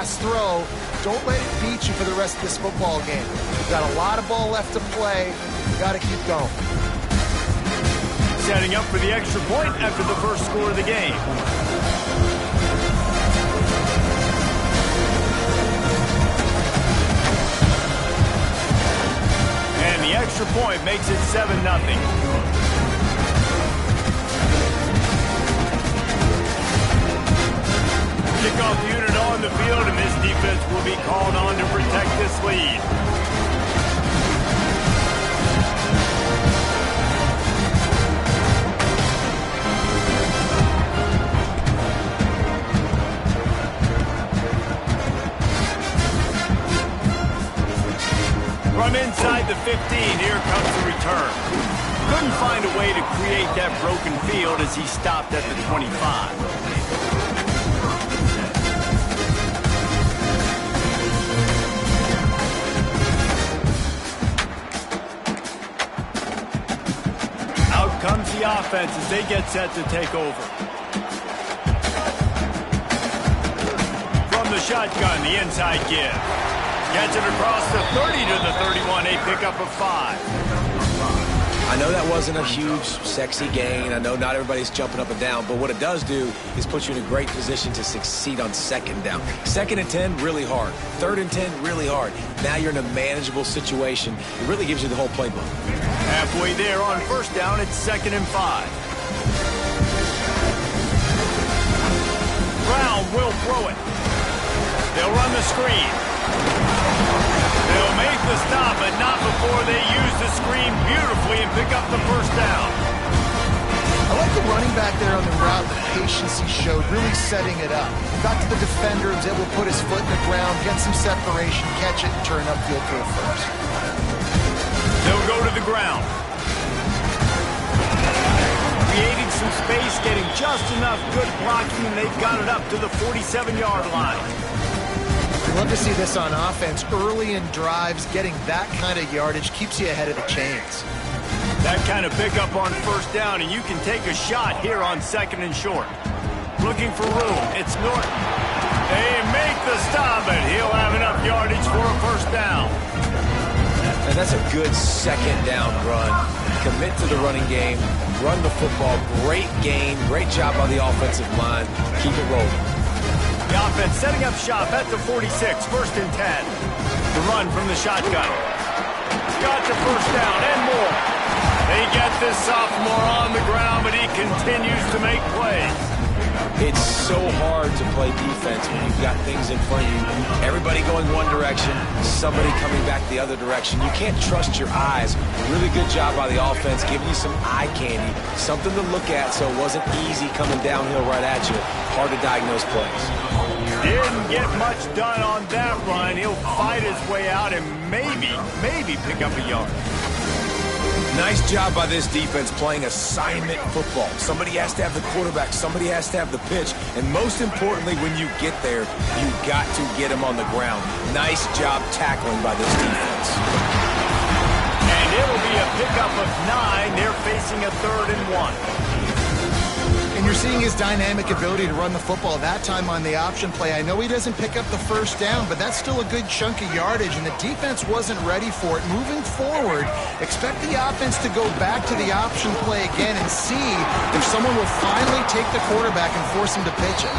last throw. Don't let it beat you for the rest of this football game. You've got a lot of ball left to play. You got to keep going. Setting up for the extra point after the first score of the game. And the extra point makes it 7-0. Kickoff unit on the field, and this defense will be called on to protect this lead. From inside the 15, here comes the return. Couldn't find a way to create that broken field as he stopped at the 25. Comes the offense as they get set to take over. From the shotgun, the inside give. Gets it across the 30 to the 31, a pickup of 5. I know that wasn't a huge, sexy gain. I know not everybody's jumping up and down, but what it does do is put you in a great position to succeed on second down. 2nd and 10, really hard. 3rd and 10, really hard. Now you're in a manageable situation. It really gives you the whole playbook. Halfway there on first down, it's 2nd and 5. Brown will throw it. They'll run the screen. They'll make the stop, but not before they use the screen beautifully and pick up the first down. I like the running back there on the route, the patience he showed, really setting it up. Got to the defender, was able to put his foot in the ground, get some separation, catch it, and turn upfield for a first. They'll go to the ground. Creating some space, getting just enough good blocking, and they've got it up to the 47-yard line. I'd love to see this on offense. Early in drives, getting that kind of yardage keeps you ahead of the chains. That kind of pickup on first down, and you can take a shot here on 2nd and short. Looking for room. It's Norton. They make the stop, and he'll have enough yardage for a first down. And that's a good 2nd down run. Commit to the running game. Run the football. Great game. Great job by the offensive line. Keep it rolling. The offense setting up shop at the 46, 1st and 10. The run from the shotgun. Got the first down and more. They get this sophomore on the ground, but he continues to make plays. It's so hard to play defense when you've got things in front of you. Everybody going one direction, somebody coming back the other direction. You can't trust your eyes. Really good job by the offense, giving you some eye candy, something to look at so it wasn't easy coming downhill right at you. Hard to diagnose plays. Didn't get much done on that run. He'll fight his way out and maybe pick up a yard. Nice job by this defense playing assignment football. Somebody has to have the quarterback, somebody has to have the pitch, and most importantly, when you get there, you got to get him on the ground. Nice job tackling by this defense. And it'll be a pickup of 9. They're facing a 3rd and 1. And you're seeing his dynamic ability to run the football, that time on the option play. I know he doesn't pick up the first down, but that's still a good chunk of yardage, and the defense wasn't ready for it. Moving forward, expect the offense to go back to the option play again and see if someone will finally take the quarterback and force him to pitch it.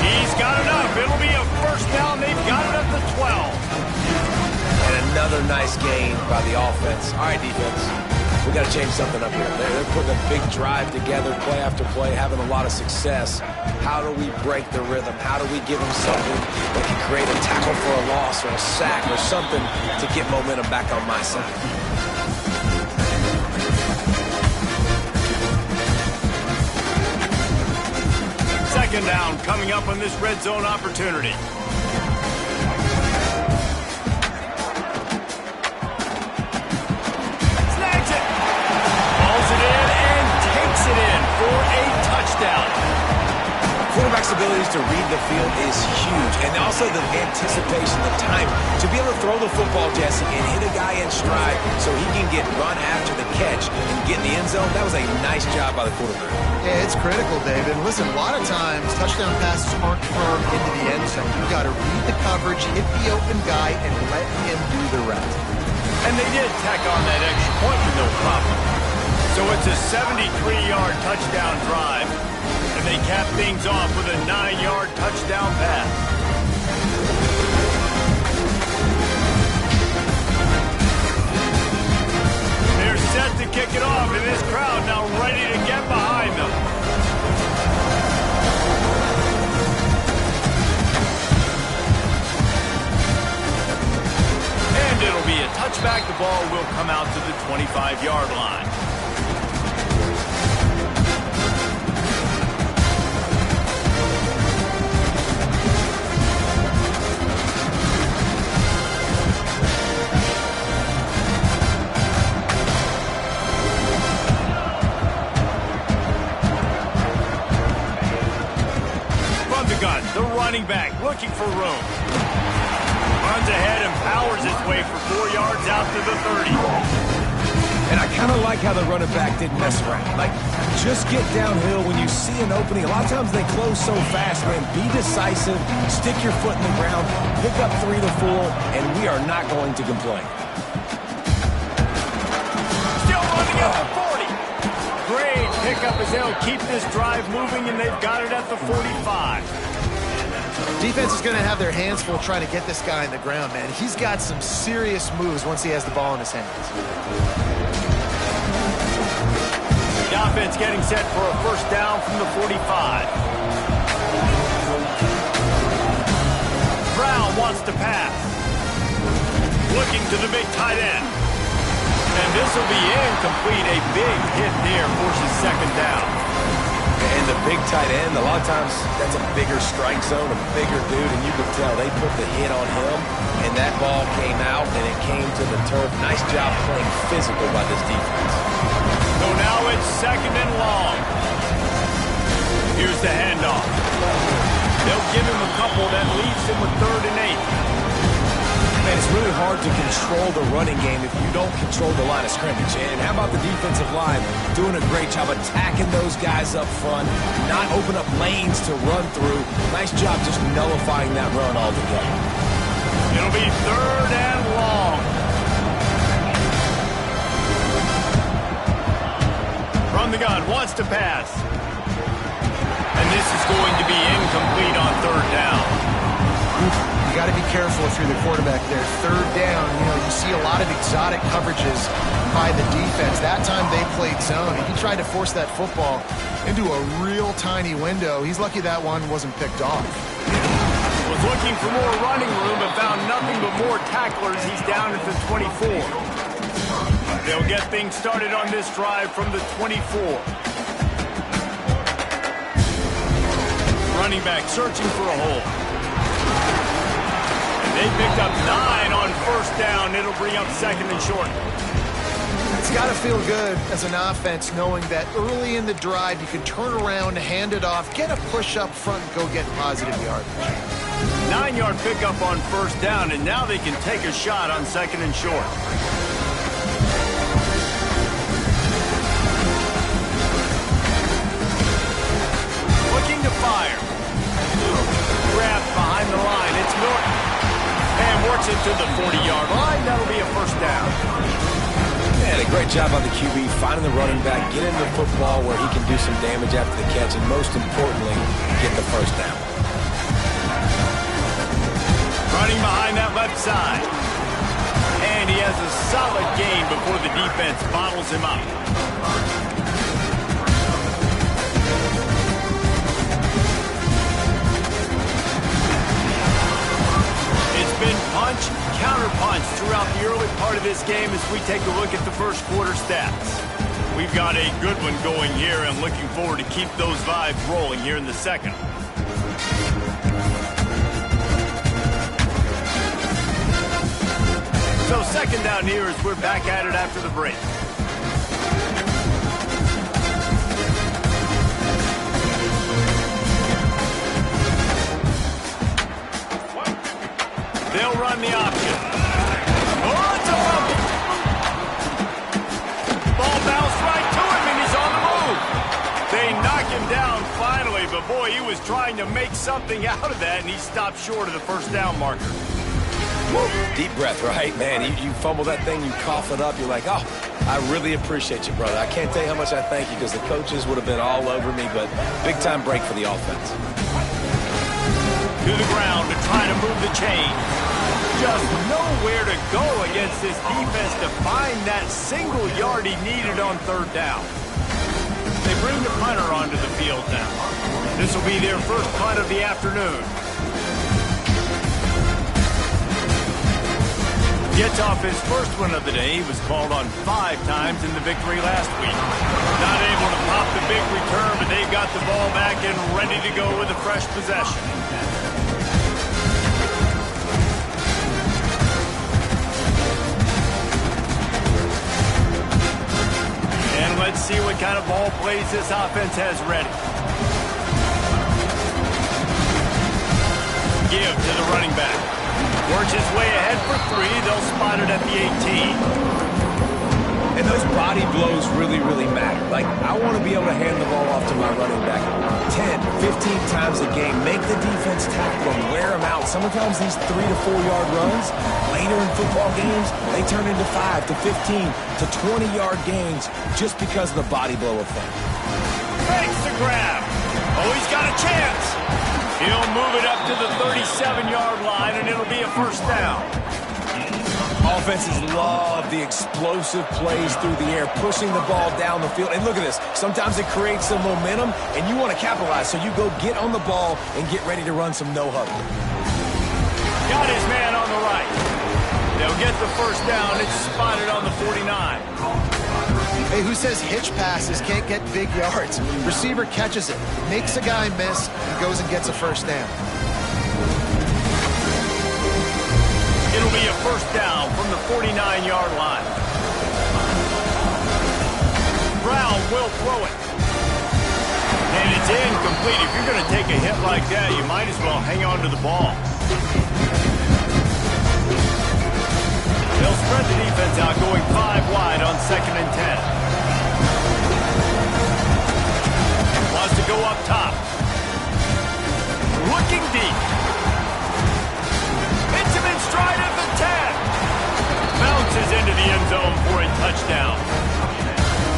He's got enough. It'll be a first down. They've got it up to 12. And another nice gain by the offense. All right, defense. We got to change something up here. They're putting a big drive together, play after play, having a lot of success. How do we break the rhythm? How do we give them something that can create a tackle for a loss or a sack or something to get momentum back on my side? Second down coming up on this red zone opportunity. It in for a touchdown. Quarterback's abilities to read the field is huge, and also the anticipation, the time to be able to throw the football, Jesse, and hit a guy in stride so he can get run after the catch and get in the end zone. That was a nice job by the quarterback. Yeah, it's critical, David. Listen, a lot of times touchdown passes aren't thrown into the end zone. You've got to read the coverage, hit the open guy, and let him do the rest. And they did tack on that extra point with no problem. So it's a 73-yard touchdown drive, and they cap things off with a 9-yard touchdown pass. They're set to kick it off, and this crowd now ready to get behind them. And it'll be a touchback. The ball will come out to the 25-yard line. The running back looking for room. Runs ahead and powers his way for 4 yards out to the 30. And I kind of like how the running back didn't mess around. Like, just get downhill when you see an opening. A lot of times they close so fast, man. Be decisive, stick your foot in the ground, pick up 3 to 4, and we are not going to complain. Still running at the 40. Great pickup as they'll keep this drive moving, and they've got it at the 45. Defense is going to have their hands full trying to get this guy in the ground, man. He's got some serious moves once he has the ball in his hands. The offense getting set for a first down from the 45. Brown wants to pass. Looking to the big tight end. And this will be incomplete. A big hit there forces second down. And the big tight end, a lot of times that's a bigger strike zone, a bigger dude, and you could tell they put the hit on him, and that ball came out, and it came to the turf. Nice job playing physical by this defense. So now it's second and long. Here's the handoff. They'll give him a couple that leaves him with 3rd and 8. Man, it's really hard to control the running game if you don't control the line of scrimmage. And how about the defensive line doing a great job attacking those guys up front, not open up lanes to run through. Nice job just nullifying that run altogether. It'll be 3rd and long. From the gun, wants to pass. And this is going to be incomplete on 3rd down. You got to be careful if you're the quarterback there. 3rd down, you see a lot of exotic coverages by the defense. That time they played zone. He tried to force that football into a real tiny window. He's lucky that one wasn't picked off. Was looking for more running room, but found nothing but more tacklers. He's down at the 24. They'll get things started on this drive from the 24. Running back searching for a hole. They picked up 9 on first down. It'll bring up 2nd and short. It's got to feel good as an offense knowing that early in the drive you can turn around, hand it off, get a push up front, and go get positive yardage. 9-yard pickup on first down, and now they can take a shot on 2nd and short. Looking to fire. Grabbed behind the line. It's Norton. And works it to the 40-yard line. That'll be a first down. Man, a great job on the QB, finding the running back, get into the football where he can do some damage after the catch, and most importantly, get the first down. Running behind that left side. And he has a solid gain before the defense bottles him up. Been punch, counter-punch throughout the early part of this game as we take a look at the first quarter stats. We've got a good one going here and looking forward to keep those vibes rolling here in the second. So second down here as we're back at it after the break. They'll run the option. Oh, it's a fumble. Ball bounced right to him, and he's on the move. They knock him down finally, but boy, he was trying to make something out of that, and he stopped short of the first down marker. Deep breath, right? Man, you fumble that thing, you cough it up, you're like, oh, I really appreciate you, brother. I can't tell you how much I thank you because the coaches would have been all over me, but big time break for the offense. To the ground to try to move the chain. Just nowhere to go against this defense to find that single yard he needed on third down. They bring the punter onto the field now. This will be their first punt of the afternoon. Gets off his first one of the day. He was called on 5 times in the victory last week. Not able to pop the big return, but they've got the ball back and ready to go with a fresh possession. And let's see what kind of ball plays this offense has ready. Give to the running back. Works his way ahead for 3. They'll spot it at the 18. And those body blows really, really matter. Like, I want to be able to hand the ball off to my running back 10, 15 times a game. Make the defense tackle them, wear them out. Sometimes these 3 to 4 yard runs, later in football games, they turn into 5 to 15 to 20 yard gains just because of the body blow effect. Makes the grab. Oh, he's got a chance. He'll move it up to the 37-yard line, and it'll be a first down. Offenses love the explosive plays through the air, pushing the ball down the field. And look at this. Sometimes it creates some momentum, and you want to capitalize. So you go get on the ball and get ready to run some no-huddle. Got his man on the right. They'll get the first down. It's spotted on the 49. Hey, who says hitch passes can't get big yards? Receiver catches it, makes a guy miss, and goes and gets a first down. It'll be a first down from the 49-yard line. Brown will throw it. And it's incomplete. If you're going to take a hit like that, you might as well hang on to the ball. They'll spread the defense out, going 5 wide on 2nd and 10. Wants to go up top. Looking deep. Hits him in stride at the 10. Bounces into the end zone for a touchdown.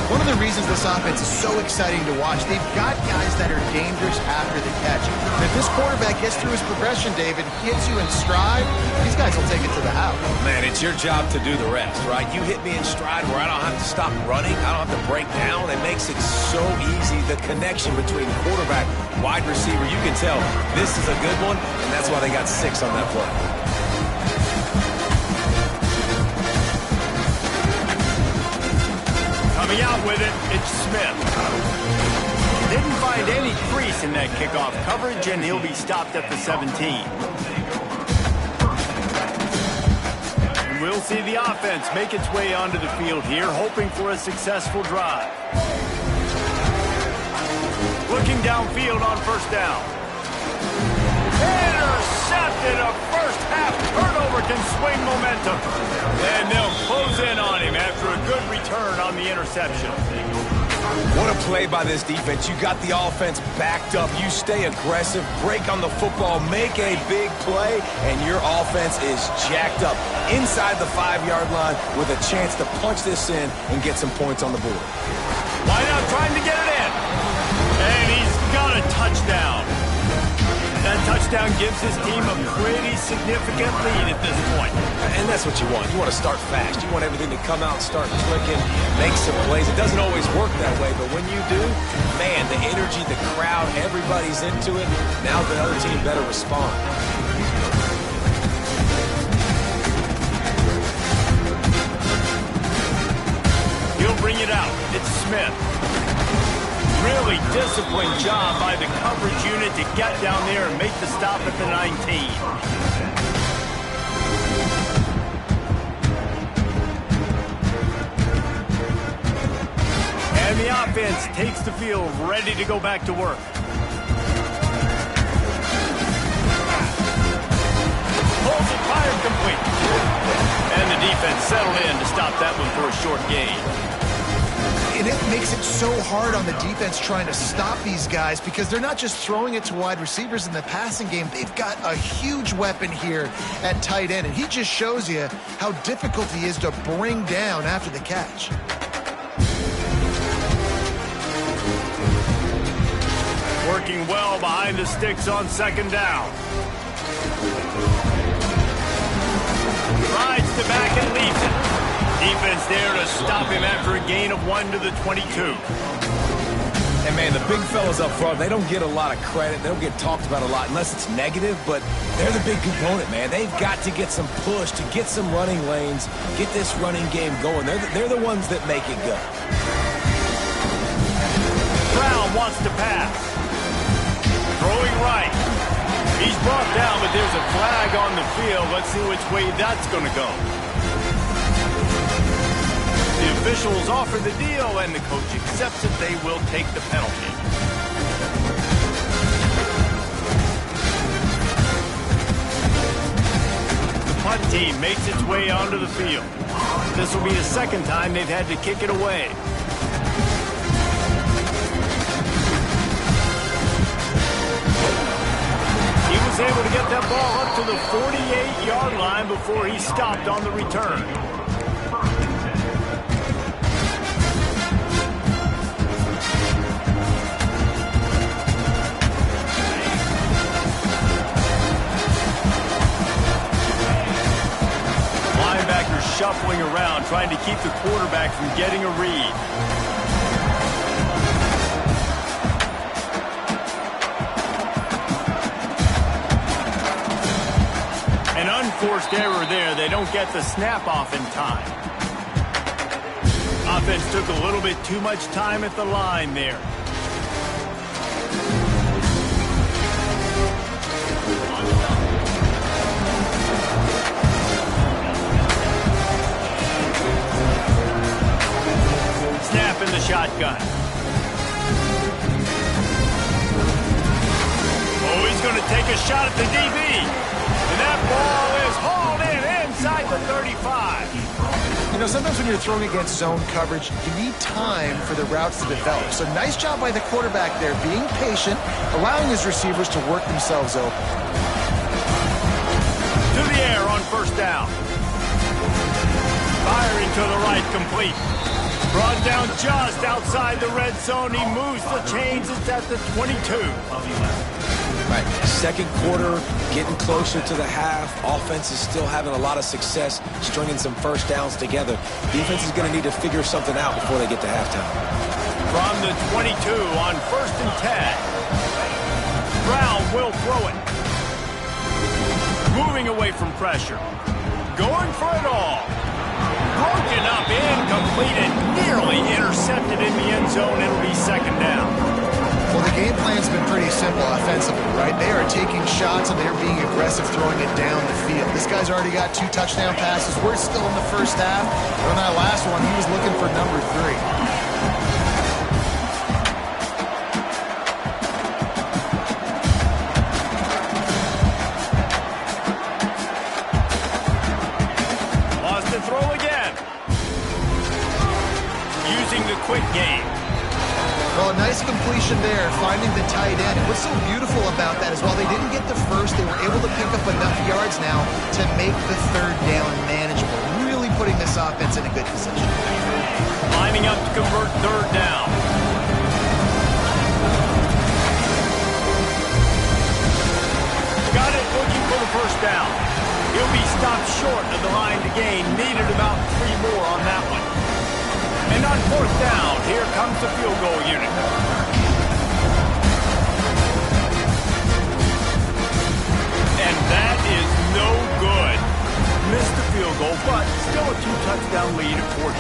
One of the reasons this offense is so exciting to watch, they've got guys that are dangerous after the catch. And if this quarterback gets through his progression, David, hits you in stride, these guys will take it to the house. Man, it's your job to do the rest, right? You hit me in stride where I don't have to stop running. I don't have to break down. It makes it so easy. The connection between quarterback, wide receiver, you can tell this is a good one, and that's why they got 6 on that play. Coming out with it, it's Smith. Didn't find any crease in that kickoff coverage, and he'll be stopped at the 17. And we'll see the offense make its way onto the field here, hoping for a successful drive. Looking downfield on first down. Intercepted. A first half turnover can swing momentum. And they'll close in on him after a good return on the interception. What a play by this defense. You got the offense backed up. You stay aggressive, break on the football, make a big play, and your offense is jacked up inside the 5-yard line with a chance to punch this in and get some points on the board. Why not trying to get it in? And he's got a touchdown. That touchdown gives his team a pretty significant lead at this point. And that's what you want. You want to start fast. You want everything to come out, start clicking, make some plays. It doesn't always work that way, but when you do, man, the energy, the crowd, everybody's into it. Now the other team better respond. He'll bring it out. It's Smith. Really disciplined job by the coverage unit to get down there and make the stop at the 19. And the offense takes the field, ready to go back to work. Pulls it, fires up that one for a short gain. And it makes it so hard on the defense trying to stop these guys because they're not just throwing it to wide receivers in the passing game. They've got a huge weapon here at tight end, and he just shows you how difficult he is to bring down after the catch. Working well behind the sticks on second down. Rides to back and leaves it. Defense there to stop him after a gain of 1 to the 22. And, man, the big fellas up front, they don't get a lot of credit. They don't get talked about a lot unless it's negative, but they're the big component, man. They've got to get some push, to get some running lanes, get this running game going. They're the ones that make it go. Brown wants to pass. Throwing right. He's brought down, but there's a flag on the field. Let's see which way that's going to go. The officials offer the deal, and the coach accepts it. They will take the penalty. The punt team makes its way onto the field. This will be the second time they've had to kick it away. He was able to get that ball up to the 48-yard line before he stopped on the return. Shuffling around, trying to keep the quarterback from getting a read. An unforced error there. They don't get the snap off in time. Offense took a little bit too much time at the line there. In the shotgun. Oh, he's going to take a shot at the DB. And that ball is hauled in inside the 35. You know, sometimes when you're throwing against zone coverage, you need time for the routes to develop. So nice job by the quarterback there, being patient, allowing his receivers to work themselves open. To the air on first down. Firing to the right, complete. Brought down just outside the red zone. He moves the chains. It's at the 22. Right. Second quarter, getting closer to the half. Offense is still having a lot of success stringing some first downs together. Defense is going to need to figure something out before they get to halftime. From the 22 on 1st and 10. Brown will throw it. Moving away from pressure. Going for it all. Broken up, incomplete, and nearly intercepted in the end zone. It'll be second down. Well, the game plan's been pretty simple offensively, right? They are taking shots, and they're being aggressive, throwing it down the field. This guy's already got 2 touchdown passes. We're still in the first half. On that last one, he was looking for number 3. Quick game. Well, a nice completion there, finding the tight end. And what's so beautiful about that is while they didn't get the first, they were able to pick up enough yards now to make the third down manageable. Really putting this offense in a good position. Lining up to convert third down. Got it, looking for the first down. He'll be stopped short of the line to gain. Needed about 3 more on that one. And on fourth down, here comes the field goal unit. And that is no good. Missed the field goal, but still a 2-touchdown lead at 14.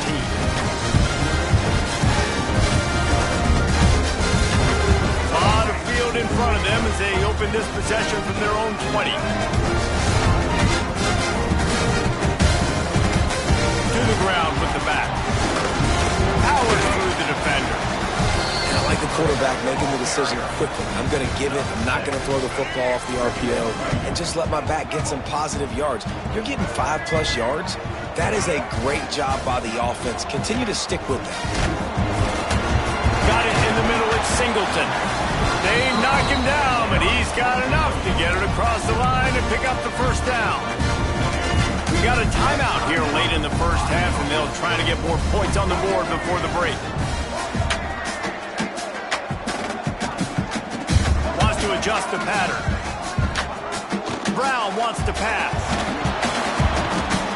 A lot of field in front of them as they open this possession from their own 20. To the ground with the back. Powers through the defender. And I like the quarterback making the decision quickly. I'm going to give it. I'm not going to throw the football off the RPO and just let my back get some positive yards. You're getting 5+ yards. That is a great job by the offense. Continue to stick with that. Got it in the middle. It's Singleton. They knock him down, but he's got enough to get it across the line and pick up the first down. We got a timeout here late in the first half, and they'll try to get more points on the board before the break. Wants to adjust the pattern. Brown wants to pass.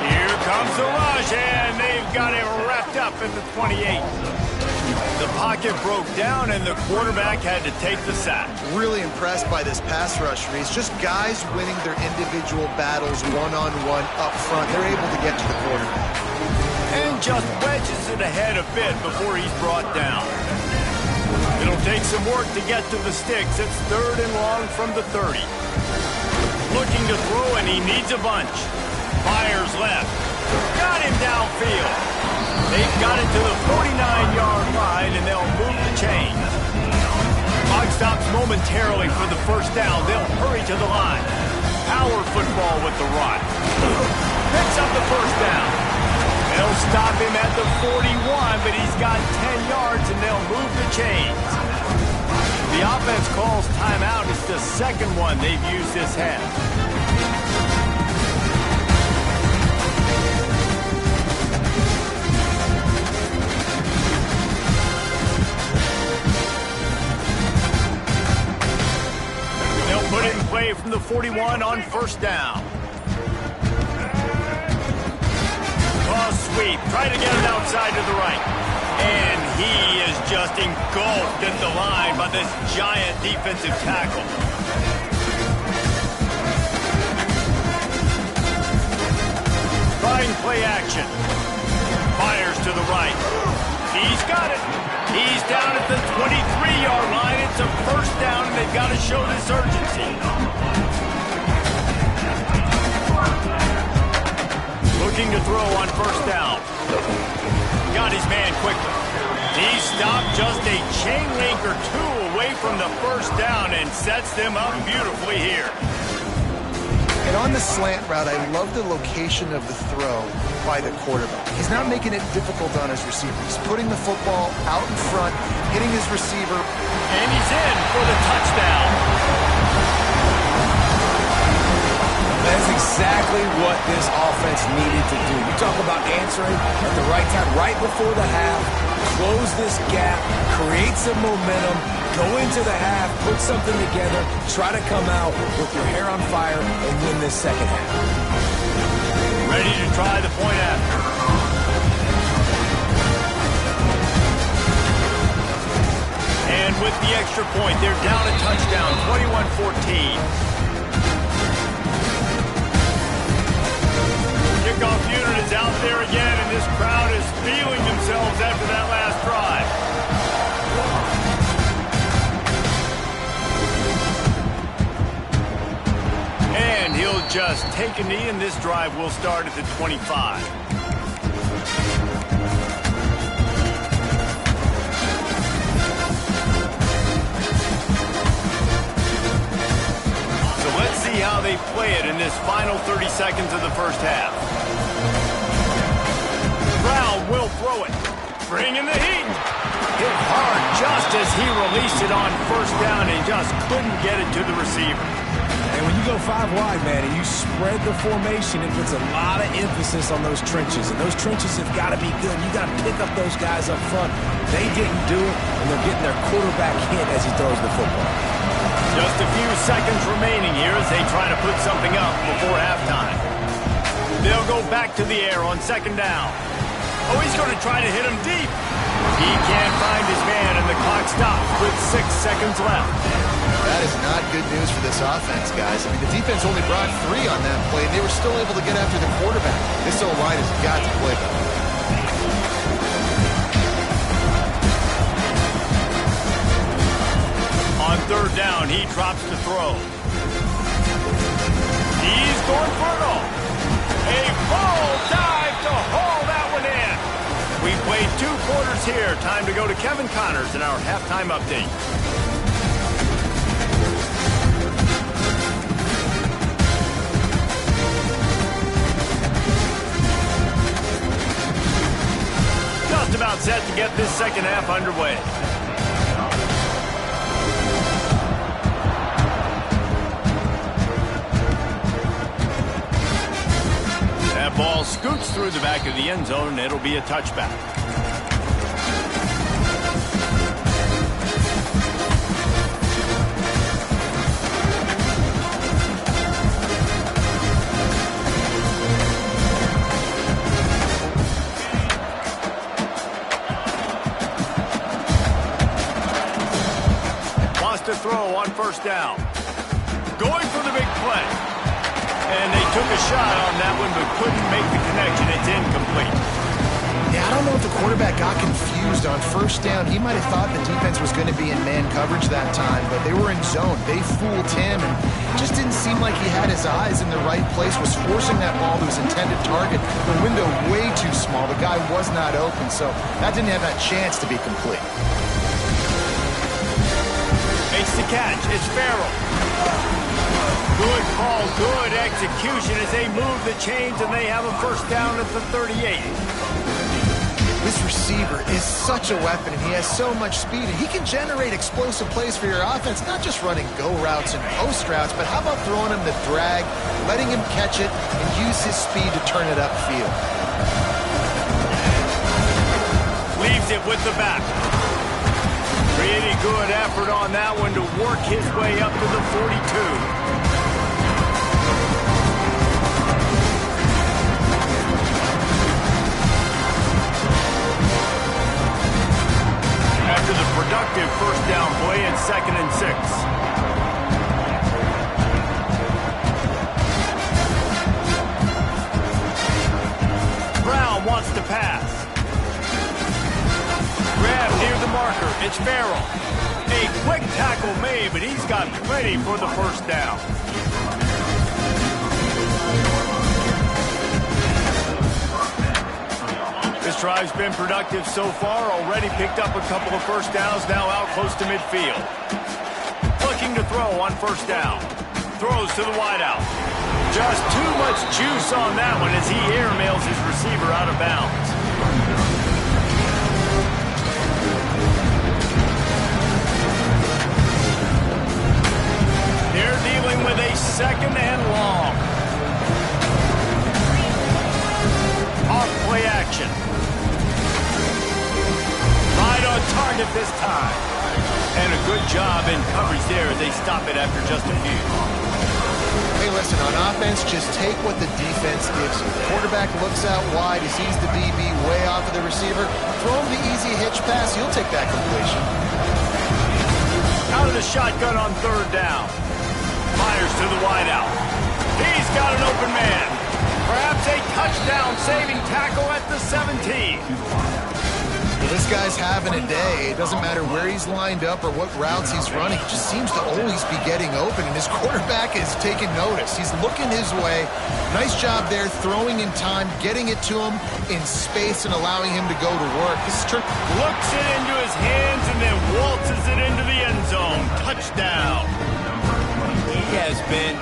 Here comes the rush, and they've got it wrapped up in the 28. The pocket broke down, and the quarterback had to take the sack. Really impressed by this pass rush, Reese. Just guys winning their individual battles one-on-one up front. They're able to get to the quarterback. And just wedges it ahead a bit before he's brought down. It'll take some work to get to the sticks. It's 3rd and long from the 30. Looking to throw, and he needs a bunch. Fires left. Got him downfield. They've got it to the 49-yard line, and they'll move the chains. Clock stops momentarily for the first down. They'll hurry to the line. Power football with the run. Picks up the first down. They'll stop him at the 41, but he's got 10 yards, and they'll move the chains. The offense calls timeout. It's the second one they've used this half. Put it in play from the 41 on first down. Sweep. Try to get it outside to the right. And he is just engulfed at the line by this giant defensive tackle. Trying play action. Fires to the right. He's got it. He's down at the 23-yard line. It's a first down, and they've got to show this urgency. Looking to throw on first down. Got his man quickly. He stopped just a chain link or two away from the first down and sets them up beautifully here. And on the slant route, I love the location of the throw by the quarterback. He's not making it difficult on his receiver. He's putting the football out in front, hitting his receiver. And he's in for the touchdown. That's exactly what this offense needed to do. You talk about answering at the right time, right before the half, close this gap, create some momentum, go into the half, put something together, try to come out with your hair on fire and win this second half. Ready to try the point after. And with the extra point, they're down a touchdown, 21-14. Kickoff unit is out there again, and this crowd is feeling themselves after that last drive. And he'll just take a knee, and this drive will start at the 25. So let's see how they play it in this final 30 seconds of the first half. Brown will throw it. Bringing the heat. Hit hard just as he released it on first down and just couldn't get it to the receiver. And when you go 5 wide, man, and you spread the formation, it puts a lot of emphasis on those trenches. And those trenches have got to be good. You got to pick up those guys up front. They didn't do it, and they're getting their quarterback hit as he throws the football. Just a few seconds remaining here as they try to put something up before halftime. They'll go back to the air on second down. Oh, he's going to try to hit him deep. He can't find his man, and the clock stops with 6 seconds left. That is not good news for this offense, guys. I mean, the defense only brought 3 on that play, and they were still able to get after the quarterback. This O-line has got to play better. On third down, he drops the throw. He's going for it all. A full dive to haul that one in. We played 2 quarters here. Time to go to Kevin Connors in our halftime update. set to get this second half underway. That ball scoots through the back of the end zone, and it'll be a touchback. To throw on first down. Going for the big play. And they took a shot on that one but couldn't make the connection. It's incomplete. Yeah, I don't know if the quarterback got confused on first down. He might have thought the defense was going to be in man coverage that time, but they were in zone. They fooled him and just didn't seem like he had his eyes in the right place, was forcing that ball to his intended target. The window way too small. The guy was not open, so that didn't have that chance to be complete. Makes the catch. It's Farrell. Good call, good execution as they move the chains and they have a first down at the 38. This receiver is such a weapon, and he has so much speed, and he can generate explosive plays for your offense, not just running go routes and post routes, but how about throwing him the drag, letting him catch it, and use his speed to turn it upfield. Leaves it with the back. Pretty good effort on that one to work his way up to the 42. After the productive first down play in 2nd and 6. Brown wants to pass. Grab near the marker. It's Farrell. A quick tackle made, but he's got plenty for the first down. This drive's been productive so far. Already picked up a couple of first downs, now out close to midfield. Looking to throw on first down. Throws to the wideout. Just too much juice on that one as he airmails his receiver out of bounds. They're dealing with a 2nd and long. Off play action. Right on target this time. And a good job in coverage there as they stop it after just a few. Hey, listen, on offense, just take what the defense gives you. The quarterback looks out wide, he sees the BB way off of the receiver. Throw him the easy hitch pass, he'll take that completion. Out of the shotgun on 3rd down. Fires to the wideout. He's got an open man. Perhaps a touchdown-saving tackle at the 17. Well, this guy's having a day. It doesn't matter where he's lined up or what routes he's running. He just seems to always be getting open, and his quarterback is taking notice. He's looking his way. Nice job there, throwing in time, getting it to him in space and allowing him to go to work. This is looks it into his hands and then waltzes it into the end zone. Touchdown. He has been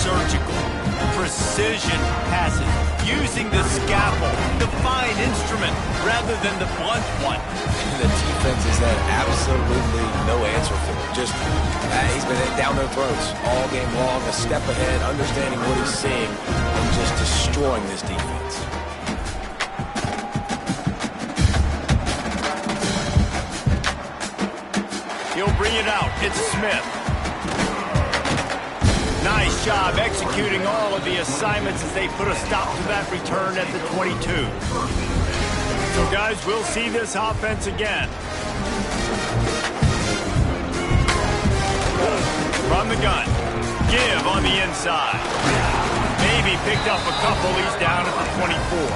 surgical. Precision passes, using the scalpel, the fine instrument, rather than the blunt one. The defense has had absolutely no answer for him. Just, he's been down their throats all game long, a step ahead, understanding what he's seeing, and just destroying this defense. He'll bring it out. It's Smith. Nice job executing all of the assignments as they put a stop to that return at the 22. So, guys, we'll see this offense again. From the gun. Give on the inside. Maybe picked up a couple. He's down at the 24.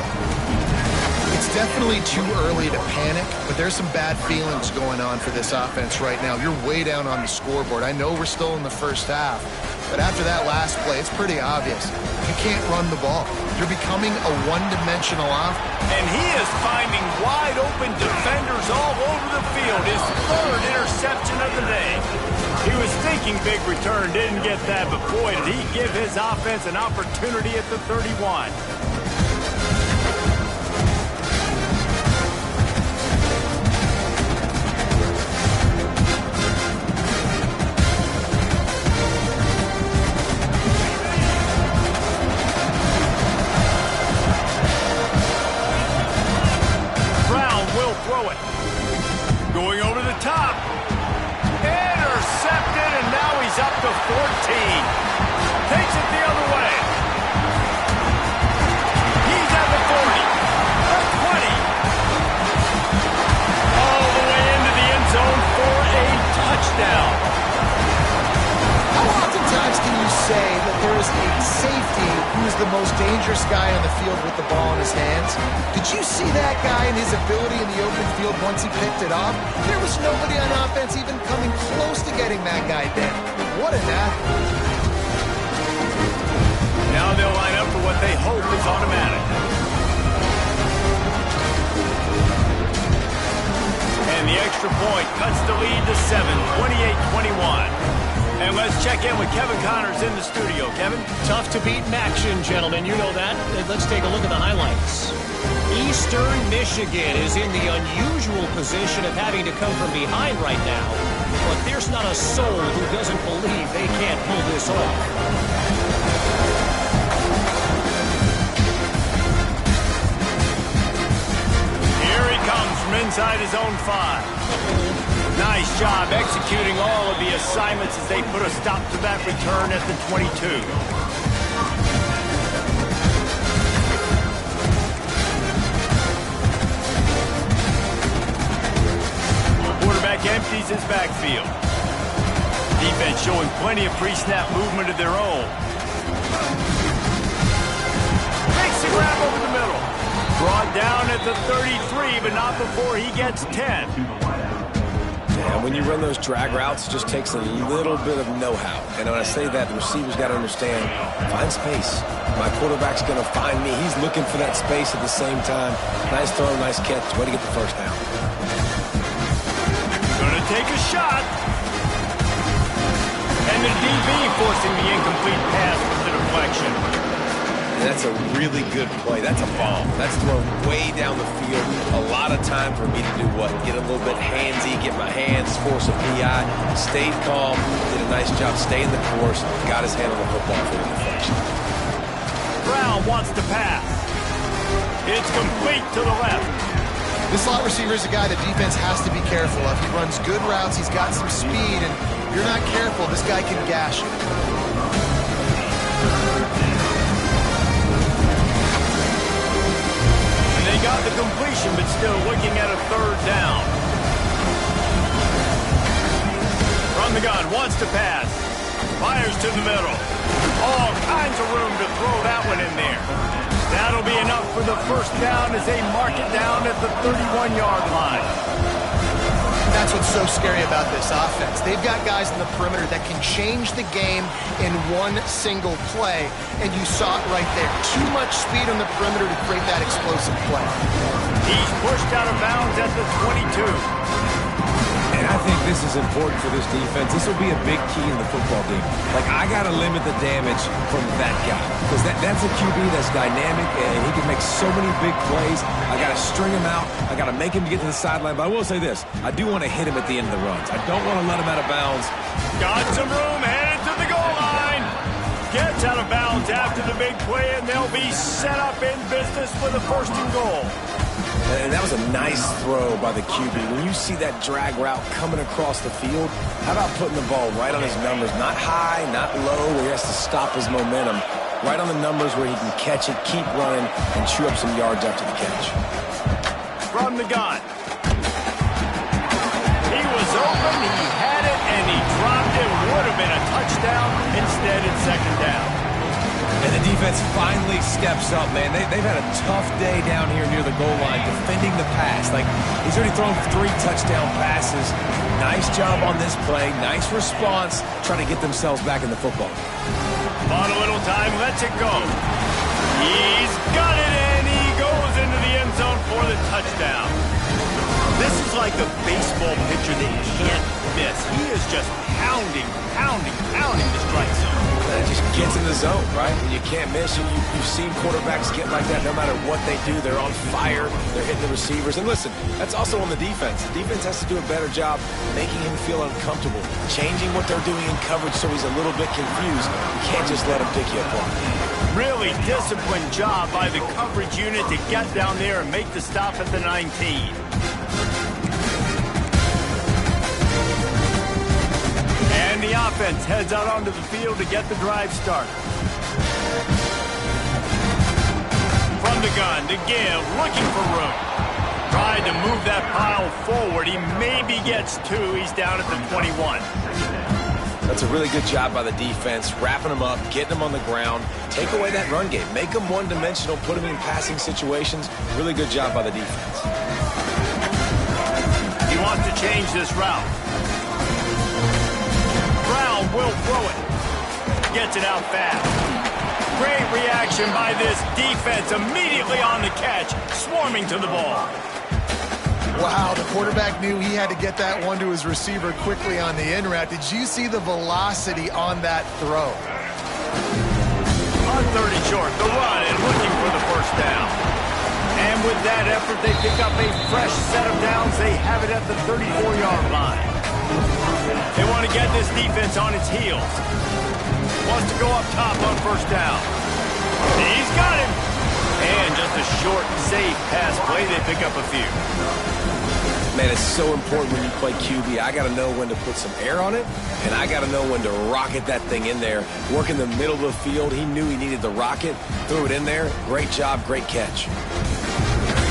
It's definitely too early to panic, but there's some bad feelings going on for this offense right now. You're way down on the scoreboard. I know we're still in the first half, but after that last play, it's pretty obvious. You can't run the ball. You're becoming a one-dimensional offense. And he is finding wide-open defenders all over the field. His 3rd interception of the day. He was thinking big return, didn't get that, but boy, did he give his offense an opportunity at the 31. Going over the top. Intercepted, and now he's up to 14. Takes it the other way. He's at the 40. The 20. All the way into the end zone for a touchdown. How oftentimes can you say that there is a safety who's the most dangerous guy on the field with the ball in his hands? Did you see that guy and his ability in the open field once he picked it up? There was nobody on offense even coming close to getting that guy down. What an athlete. Now they'll line up for what they hope is automatic. And the extra point cuts the lead to 7, 28-21. And let's check in with Kevin Connors in the studio. Kevin? Tough to beat in action, gentlemen. You know that. Let's take a look at the highlights. Eastern Michigan is in the unusual position of having to come from behind right now. But there's not a soul who doesn't believe they can't pull this off. Here he comes from inside his own 5. Nice job executing all of the assignments as they put a stop to that return at the 22. Quarterback empties his backfield. Defense showing plenty of pre-snap movement of their own. Makes the grab over the middle. Brought down at the 33, but not before he gets 10. And when you run those drag routes, it just takes a little bit of know-how. And when I say that, the receiver's got to understand, find space. My quarterback's going to find me. He's looking for that space at the same time. Nice throw, nice catch. Way to get the first down. Going to take a shot. And the DB forcing the incomplete pass with the deflection. And that's a really good play. That's a bomb. That's thrown way down the field. A lot of time for me to do what? Get a little bit handsy, get my hands, force a PI. Stayed calm, did a nice job staying the course, got his hand on the football for the deflection. Brown wants to pass. It's complete to the left. This slot receiver is a guy the defense has to be careful of. He runs good routes, he's got some speed, and if you're not careful, this guy can gash you. Got the completion, but still looking at a third down. From the gun, wants to pass. Fires to the middle. All kinds of room to throw that one in there. That'll be enough for the first down as they mark it down at the 31-yard line. That's what's so scary about this offense. They've got guys in the perimeter that can change the game in one single play, and you saw it right there. Too much speed on the perimeter to create that explosive play. He's pushed out of bounds at the 22. And I think this is important for this defense. This will be a big key in the football game. Like, I got to limit the damage from that guy. Because that's a QB that's dynamic, and he can make so many big plays. I got to string him out. I got to make him get to the sideline. But I will say this. I do want to hit him at the end of the runs. I don't want to let him out of bounds. Got some room, headed to the goal line. Gets out of bounds after the big play, and they'll be set up in business for the 1st and goal. And that was a nice throw by the QB. When you see that drag route coming across the field, how about putting the ball right on his numbers? Not high, not low, where he has to stop his momentum. Right on the numbers where he can catch it, keep running, and chew up some yards after the catch. From the gun. He was open, he had it, and he dropped it. Would have been a touchdown. Instead, it's 2nd down. And the defense finally steps up, man. They've had a tough day down here near the goal line defending the pass. Like, he's already thrown 3 touchdown passes. Nice job on this play. Nice response, trying to get themselves back in the football. On a little time, lets it go. He's got it, and he goes into the end zone for the touchdown. This is like a baseball pitcher that you can't miss. He is just pounding the strike zone. And it just gets in the zone, right? And you can't miss. You've seen quarterbacks get like that no matter what they do. They're on fire. They're hitting the receivers. And listen, that's also on the defense. The defense has to do a better job making him feel uncomfortable, changing what they're doing in coverage so he's a little bit confused. You can't just let him pick you apart. Really disciplined job by the coverage unit to get down there and make the stop at the 19. offense heads out onto the field to get the drive started. From the gun to give, looking for room. Tried to move that pile forward. He maybe gets 2. He's down at the 21. That's a really good job by the defense, wrapping them up, getting them on the ground. Take away that run game. Make them one-dimensional, put them in passing situations. Really good job by the defense. He wants to change this route. Brown will throw it. Gets it out fast. Great reaction by this defense. Immediately on the catch, swarming to the ball. Wow, the quarterback knew he had to get that one to his receiver quickly on the in route. Did you see the velocity on that throw? On 30 short, the run and looking for the first down. And with that effort, they pick up a fresh set of downs. They have it at the 34-yard line. They want to get this defense on its heels. Wants to go up top on first down. He's got him. And just a short, safe pass play. They pick up a few. Man, it's so important when you play QB. I got to know when to put some air on it, and I got to know when to rocket that thing in there. Work in the middle of the field. He knew he needed the rocket. Threw it in there. Great job, great catch.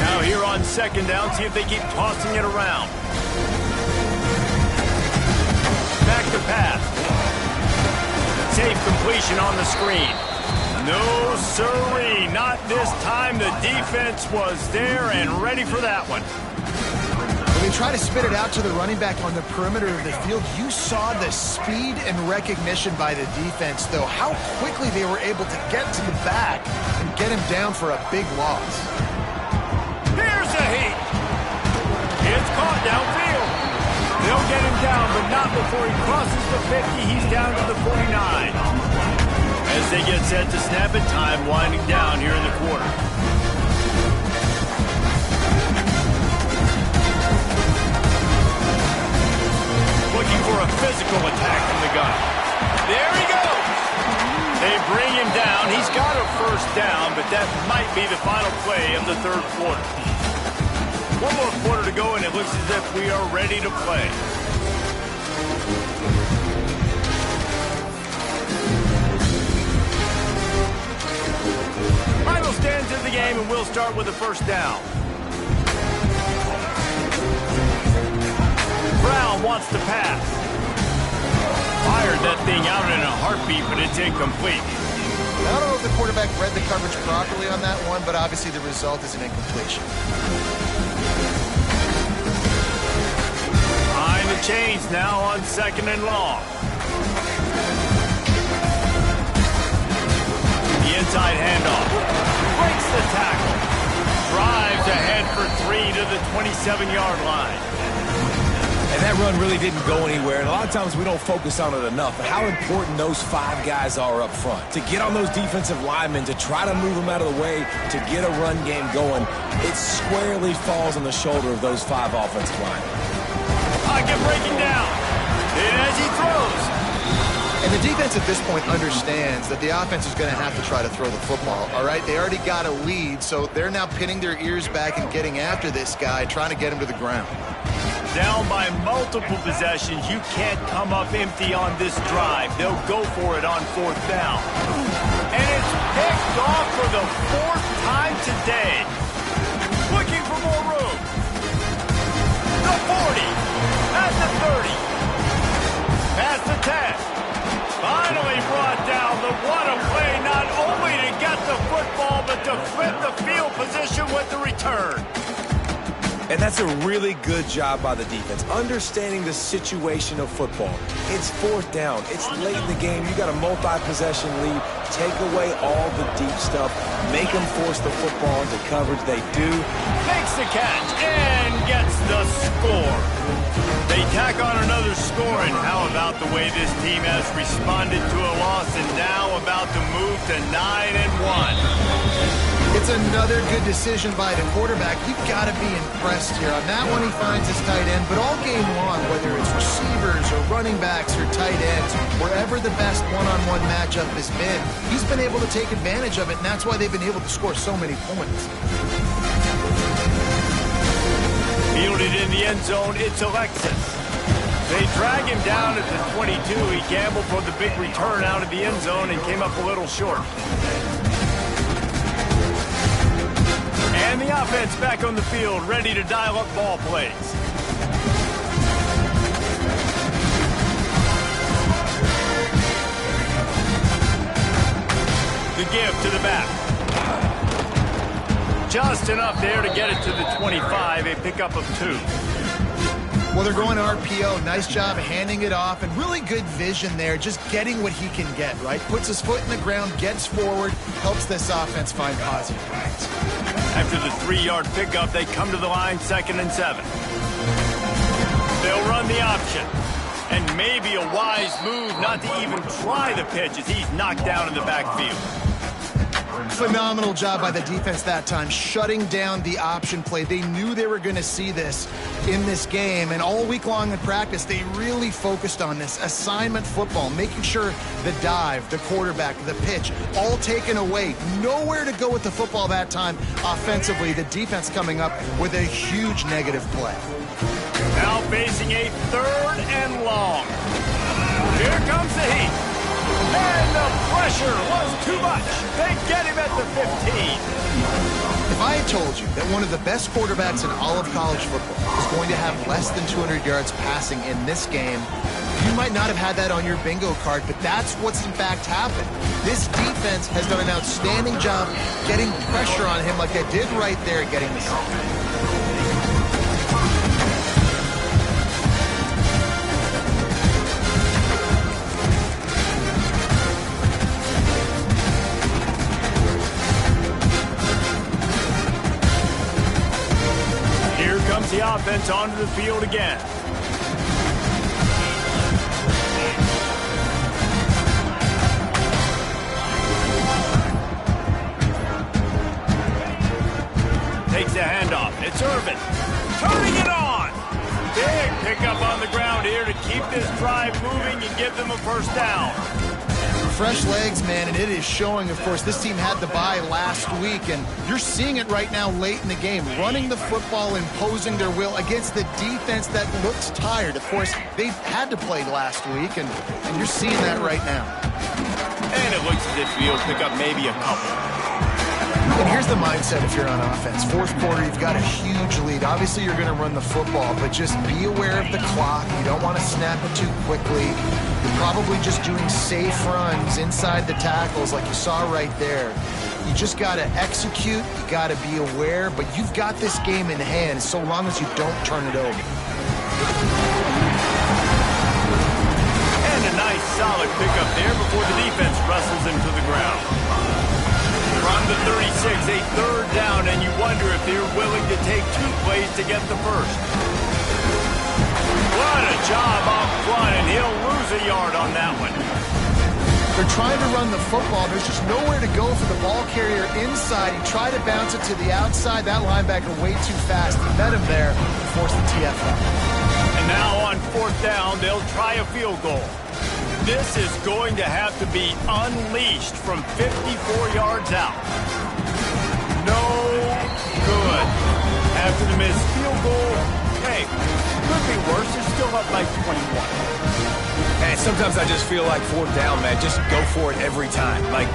Now here on second down, see if they keep tossing it around. Back to pass. Safe completion on the screen. No sirree, not this time. The defense was there and ready for that one. When they try to spit it out to the running back on the perimeter of the field, you saw the speed and recognition by the defense, though, how quickly they were able to get to the back and get him down for a big loss. Here's a heat. It's caught downfield. They'll get him down, but not before he crosses the 50. He's down to the 49. As they get set to snap it, time winding down here in the quarter. Looking for a physical attack from the gun. There he goes. They bring him down. He's got a first down, but that might be the final play of the third quarter. One more quarter to go, and it looks as if we are ready to play. Final stands in the game, and we'll start with the first down. Brown wants to pass. Fired that thing out in a heartbeat, but it's incomplete. I don't know if the quarterback read the coverage properly on that one, but obviously the result is an incompletion. Behind the chains now on second and long. The inside handoff. Breaks the tackle. Drives ahead for 3 to the 27-yard line. And that run really didn't go anywhere. And a lot of times we don't focus on it enough. But how important those 5 guys are up front. To get on those defensive linemen, to try to move them out of the way, to get a run game going, it squarely falls on the shoulder of those 5 offensive linemen. Pocket breaking down. And as he throws. And the defense at this point understands that the offense is going to have to try to throw the football, all right? They already got a lead, so they're now pinning their ears back and getting after this guy, trying to get him to the ground. Down by multiple possessions. You can't come up empty on this drive. They'll go for it on fourth down. And it's picked off for the 4th time today. Looking for more room. The 40. At the 30. Past the 10. Finally brought down. The what a play, not only to get the football, but to flip the field position with the return. And that's a really good job by the defense, understanding the situation of football. It's 4th down. It's late in the game. You got a multi-possession lead. Take away all the deep stuff. Make them force the football into coverage. They do. Makes the catch and gets the score. They tack on another score, and how about the way this team has responded to a loss and now about to move to 9-1. It's another good decision by the quarterback. You've got to be impressed here. On that one, he finds his tight end. But all game long, whether it's receivers or running backs or tight ends, wherever the best one-on-one matchup has been, he's been able to take advantage of it, and that's why they've been able to score so many points. Fielded in the end zone, it's Alexis. They drag him down at the 22. He gambled for the big return out of the end zone and came up a little short. And the offense back on the field, ready to dial up ball plays. The give to the back. Just enough there to get it to the 25, a pickup of 2. Well, they're going RPO. Nice job handing it off, and really good vision there, just getting what he can get, right? Puts his foot in the ground, gets forward, helps this offense find positive points. After the 3-yard pickup, they come to the line, 2nd and 7. They'll run the option. And maybe a wise move not to even try the pitch as he's knocked down in the backfield. Phenomenal job by the defense that time, shutting down the option play. They knew they were going to see this in this game, and all week long in practice, they really focused on this assignment football, making sure the dive, the quarterback, the pitch, all taken away. Nowhere to go with the football that time offensively. The defense coming up with a huge negative play. Now facing a 3rd and long. Here comes the heat. And the pressure was too much. They get him at the 15. If I had told you that one of the best quarterbacks in all of college football is going to have less than 200 yards passing in this game, you might not have had that on your bingo card, but that's what's in fact happened. This defense has done an outstanding job getting pressure on him like they did right there, getting the sack. The offense onto the field again. Takes a handoff. It's Irvin. Turning it on. Big pickup on the ground here to keep this drive moving and give them a 1st down. Fresh legs, man, and it is showing. Of course, this team had the bye last week, and you're seeing it right now late in the game, running the football, imposing their will against the defense that looks tired. Of course, they had to play last week, and you're seeing that right now. And it looks as if you'll pick up maybe a couple. And here's the mindset if you're on offense. 4th quarter, you've got a huge lead. Obviously, you're going to run the football, but just be aware of the clock. You don't want to snap it too quickly. You're probably just doing safe runs inside the tackles like you saw right there. You just got to execute. You got to be aware, but you've got this game in hand so long as you don't turn it over. And a nice solid pickup there before the defense wrestles him to the ground. From the 36, a 3rd down, and you wonder if they're willing to take 2 plays to get the 1st. What a job up front, and he'll lose a yard on that one. They're trying to run the football. There's just nowhere to go for the ball carrier inside. He tried to bounce it to the outside. That linebacker way too fast. He met him there and forced the TFL. And now on 4th down, they'll try a field goal. This is going to have to be unleashed from 54 yards out. No good. After the missed field goal, hey, could be worse. They're still up by 21. And sometimes I just feel like 4th down, man, just go for it every time. Like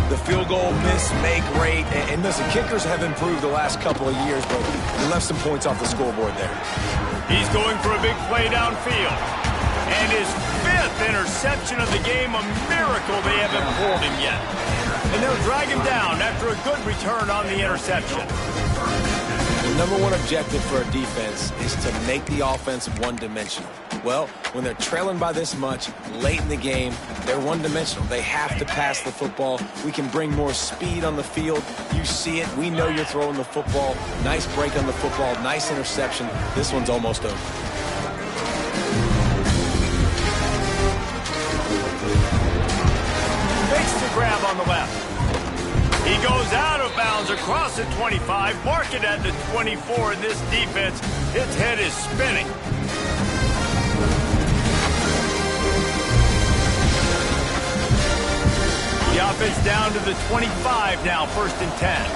the field goal miss, make rate. And listen, kickers have improved the last couple of years, but they left some points off the scoreboard there. He's going for a big play downfield. And his 5th interception of the game, a miracle they haven't pulled him yet. And they'll drag him down after a good return on the interception. The number 1 objective for a defense is to make the offense one-dimensional. Well, when they're trailing by this much late in the game, they're one-dimensional. They have to pass the football. We can bring more speed on the field. You see it. We know you're throwing the football. Nice break on the football. Nice interception. This one's almost over. Grab on the left. He goes out of bounds across the 25, mark it at the 24, and this defense, its head is spinning. The offense down to the 25 now, 1st and 10.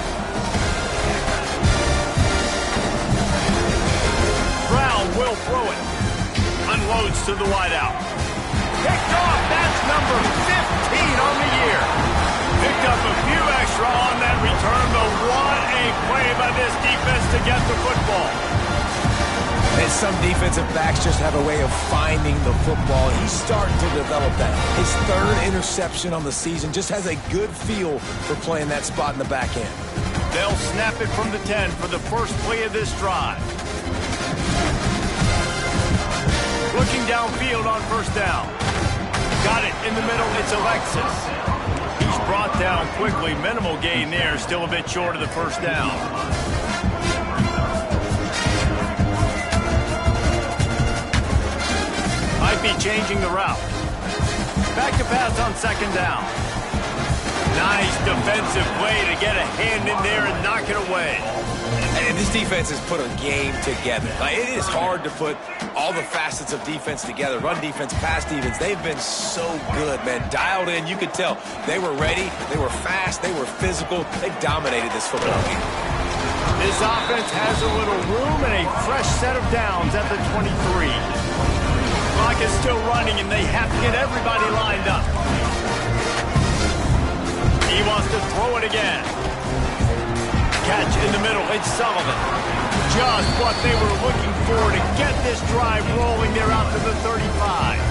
Brown will throw it. unloads to the wideout. Picked off. That's number 15 on the year. Picked up a few extra on that return, but what a play by this defense to get the football. And some defensive backs just have a way of finding the football. He's starting to develop that. His third interception on the season, just has a good feel for playing that spot in the back end. They'll snap it from the 10 for the first play of this drive. Looking downfield on first down. Got it in the middle. It's Alexis. He's brought down quickly. Minimal gain there. Still a bit short of the first down. Might be changing the route. Back to pass on second down. Nice defensive play to get a hand in there and knock it away. And this defense has put a game together. Like, it is hard to put all the facets of defense together. Run defense, pass defense. They've been so good, man. Dialed in. You could tell they were ready. They were fast. They were physical. They dominated this football game. This offense has a little room and a fresh set of downs at the 23. Clock is still running, and they have to get everybody lined up. He wants to throw it again. Catch in the middle. It's Sullivan. Just what they were looking for to get this drive rolling. They're out to the 35.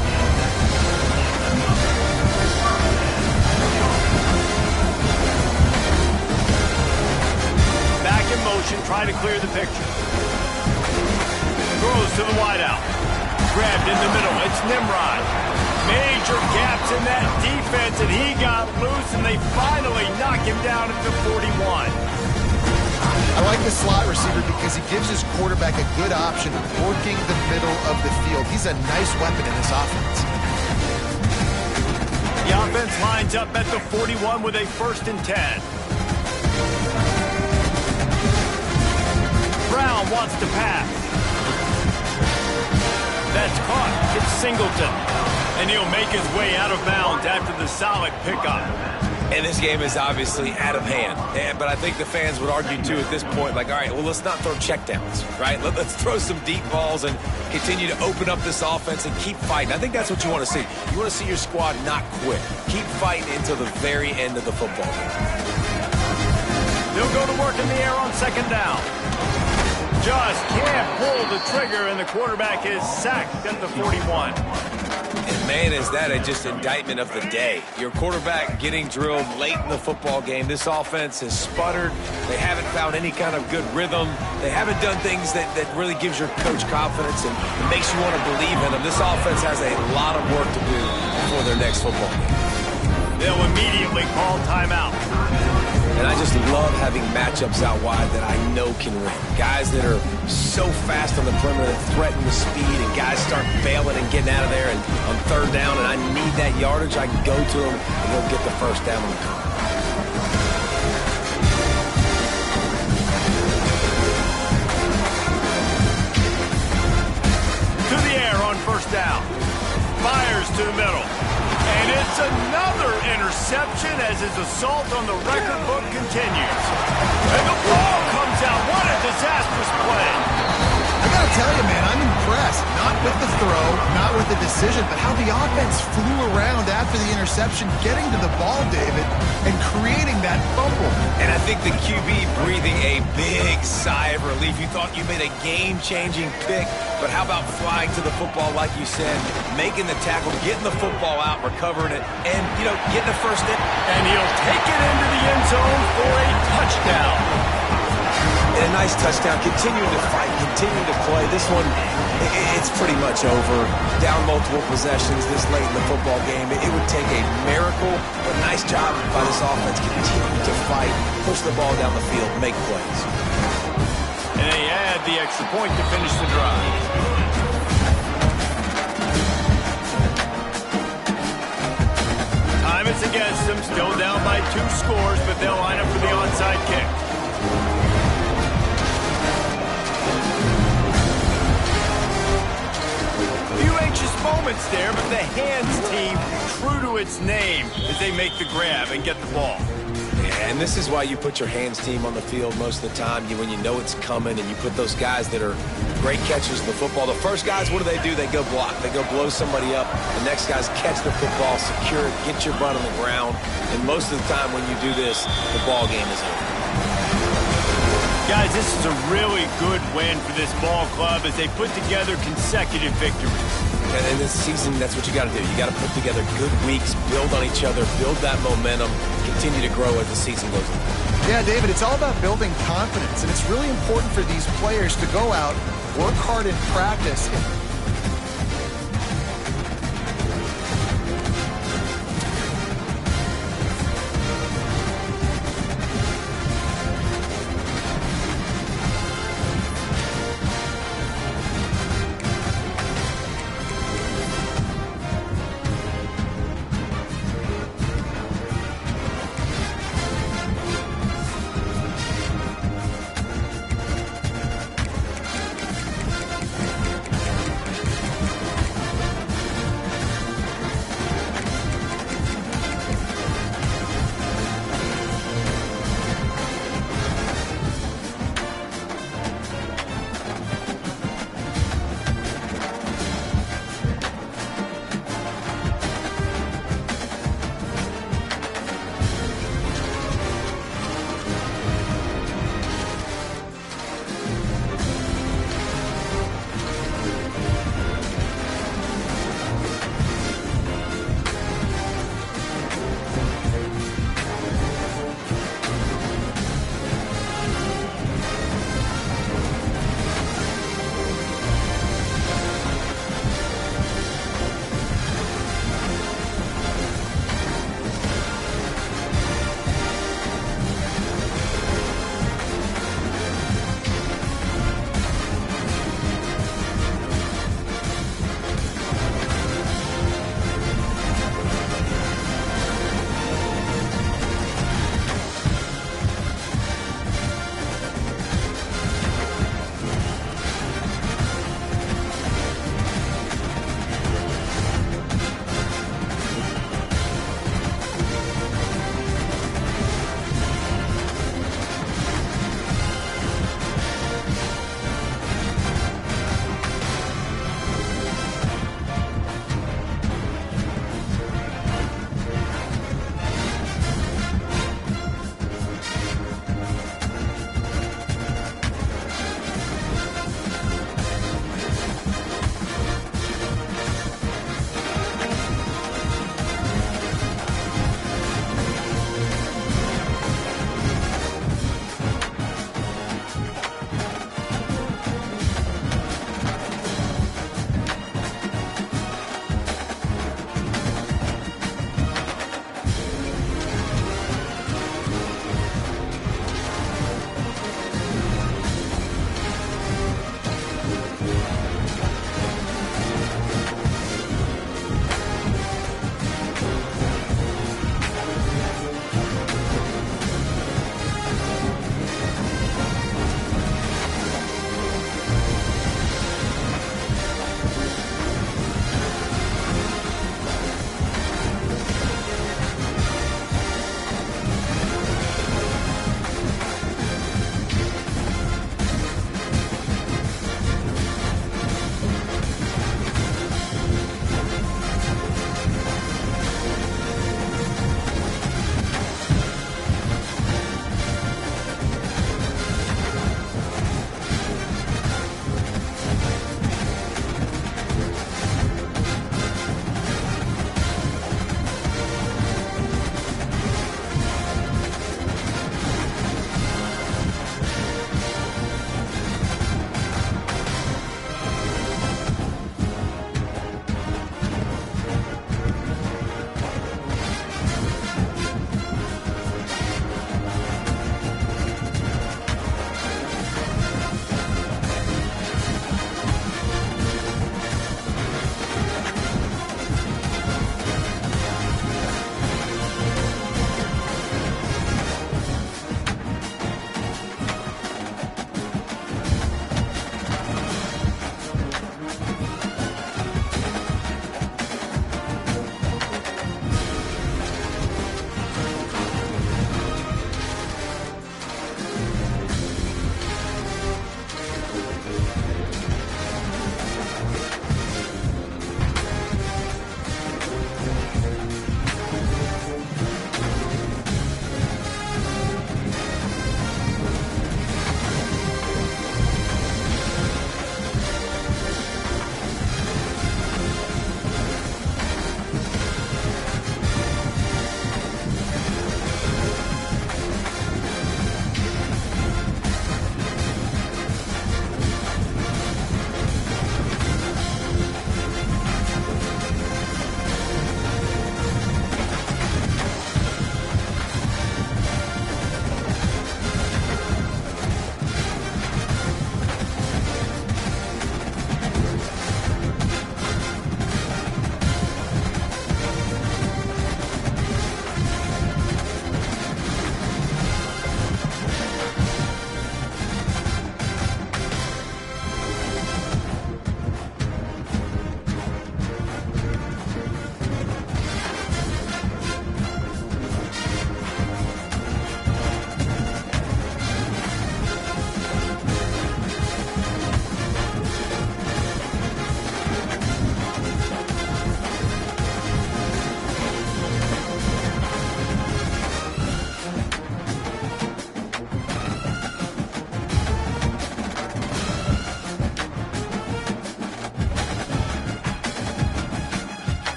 Back in motion. Try to clear the picture. Throws to the wideout. Grabbed in the middle. It's Nimrod. Major gaps in that defense, and he got loose, and they finally knock him down at the 41. I like the slot receiver because he gives his quarterback a good option of working the middle of the field. He's a nice weapon in this offense. The offense lines up at the 41 with a 1st and 10. Brown wants to pass. That's caught. It's Singleton. And he'll make his way out of bounds after the solid pickup. And this game is obviously out of hand. But I think the fans would argue, too, at this point, like, all right, well, let's not throw checkdowns, right? Let's throw some deep balls and continue to open up this offense and keep fighting. I think that's what you want to see. You want to see your squad not quit. Keep fighting until the very end of the football game. They'll go to work in the air on second down. Just can't pull the trigger, and the quarterback is sacked at the 41. And man, is that just indictment of the day. Your quarterback getting drilled late in the football game. This offense has sputtered. They haven't found any kind of good rhythm. They haven't done things that really gives your coach confidence and makes you want to believe in them. This offense has a lot of work to do before their next football game. They'll immediately call timeout. And I just love having matchups out wide that I know can win. Guys that are so fast on the perimeter that threaten the speed, and guys start bailing and getting out of there. And on third down, and I need that yardage, I can go to them, and they'll get the first down on the come. To the air on first down. Fires to the middle. And it's another interception as his assault on the record book continues. And the ball comes out. What a disastrous play. I got to tell you, man, I'm impressed. Not with the throw, not with the decision, but how the offense flew around after the interception, getting to the ball, David, and creating that fumble. And I think the QB breathing a big sigh of relief. You thought you made a game-changing pick, but how about flying to the football, like you said, making the tackle, getting the football out, recovering it, and, getting the first in. And he'll take it into the end zone for a touchdown. And a nice touchdown, continuing to fight, continuing to play. This one, it's pretty much over. Down multiple possessions this late in the football game. It would take a miracle, but nice job by this offense. Continue to fight, push the ball down the field, make plays. And they add the extra point to finish the drive. Time is against them, still down by 2 scores, but they'll line up for the onside kick. Few anxious moments there, but the hands team true to its name as they make the grab and get the ball. Yeah, And this is why you put your hands team on the field most of the time. When you know it's coming, and you put those guys that are great catchers of the football. The first guys, what do? They go block. They go blow somebody up. The next guys catch the football, secure it, get your butt on the ground. And most of the time when you do this, the ball game is over. Guys, this is a really good win for this ball club as they put together consecutive victories. And in this season, that's what you got to do. You got to put together good weeks, build on each other, build that momentum, continue to grow as the season goes on. Yeah, David, it's all about building confidence, and it's really important for these players to go out, work hard in practice, and